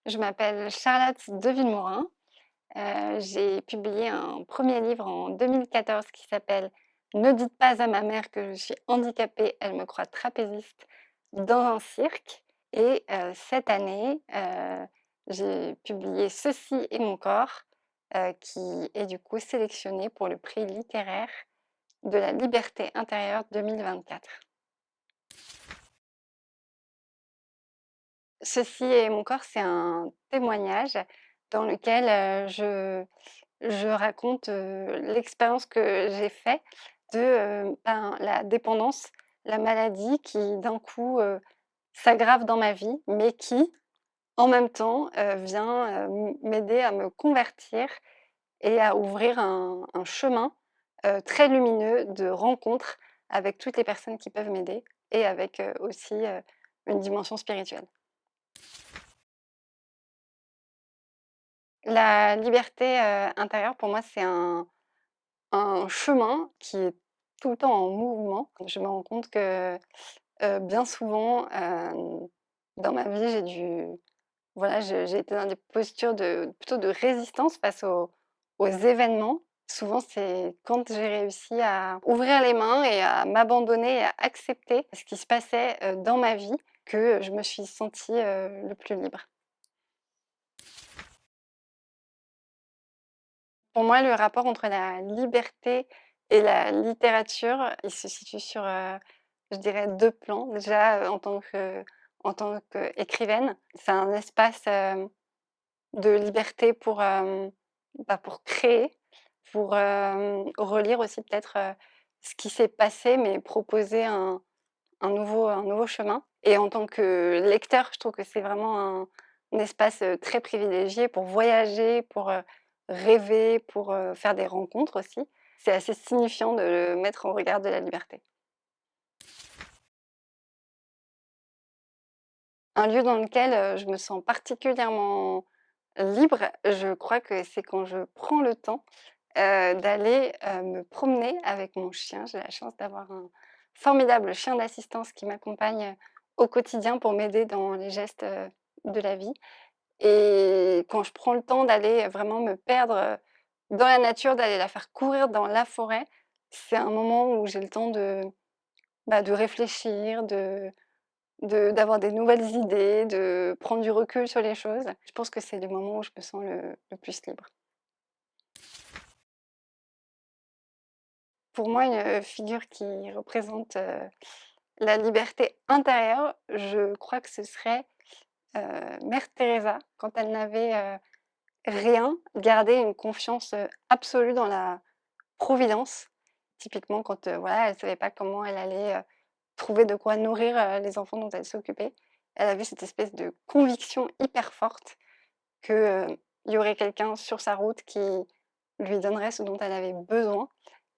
Je m'appelle Charlotte de Villemorin. J'ai publié un premier livre en 2014 qui s'appelle «Ne dites pas à ma mère que je suis handicapée, elle me croit trapéziste dans un cirque» et cette année, j'ai publié «Ceci est mon corps», qui est du coup sélectionné pour le prix littéraire de la liberté intérieure 2024. «Ceci est mon corps», c'est un témoignage dans lequel, je raconte, l'expérience que j'ai fait de, la dépendance, la maladie qui d'un coup, s'aggrave dans ma vie, mais qui, en même temps, vient, m'aider à me convertir et à ouvrir un chemin, très lumineux de rencontres avec toutes les personnes qui peuvent m'aider et avec, aussi, une dimension spirituelle. La liberté, intérieure pour moi, c'est un chemin qui est tout le temps en mouvement. Je me rends compte que, bien souvent, dans ma vie, voilà, j'ai été dans des postures plutôt de résistance face aux événements. Souvent, c'est quand j'ai réussi à ouvrir les mains et à m'abandonner et à accepter ce qui se passait, dans ma vie que je me suis sentie, le plus libre. Pour moi, le rapport entre la liberté et la littérature, il se situe sur, je dirais 2 plans. Déjà, en tant qu'écrivaine, c'est un espace, de liberté pour créer, pour, relire aussi peut-être, ce qui s'est passé, mais proposer un nouveau chemin. Et en tant que lecteur, je trouve que c'est vraiment un espace, très privilégié pour voyager, pour, rêver, pour, faire des rencontres aussi. C'est assez signifiant de le mettre en regard de la liberté. Un lieu dans lequel, je me sens particulièrement libre, je crois que c'est quand je prends le temps, d'aller, me promener avec mon chien. J'ai la chance d'avoir un formidable chien d'assistance qui m'accompagne, au quotidien pour m'aider dans les gestes, de la vie. Et quand je prends le temps d'aller vraiment me perdre, dans la nature, d'aller la faire courir dans la forêt, c'est un moment où j'ai le temps de réfléchir, d'avoir des nouvelles idées, de prendre du recul sur les choses. Je pense que c'est le moment où je me sens le plus libre. Pour moi, une, figure qui représente, la liberté intérieure, je crois que ce serait, Mère Teresa quand elle n'avait, rien, garder une confiance, absolue dans la providence. Typiquement quand, voilà, elle savait pas comment elle allait, trouver de quoi nourrir, les enfants dont elle s'occupait. Elle avait cette espèce de conviction hyper forte que, il y aurait quelqu'un sur sa route qui lui donnerait ce dont elle avait besoin.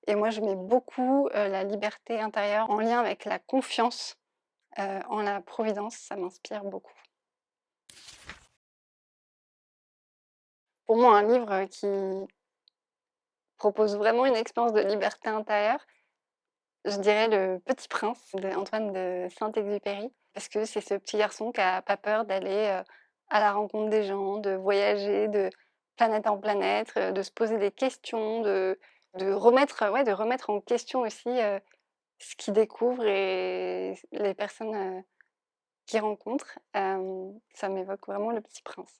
Et moi, je mets beaucoup, la liberté intérieure en lien avec la confiance, en la providence. Ça m'inspire beaucoup. Pour moi, un livre, qui propose vraiment une expérience de liberté intérieure, je dirais Le Petit Prince d'Antoine de Saint-Exupéry. Parce que c'est ce petit garçon qui a pas peur d'aller, à la rencontre des gens, de voyager de planète en planète, de se poser des questions, de remettre en question aussi, ce qu'il découvre et les personnes, qu'il rencontre. Ça m'évoque vraiment Le Petit Prince.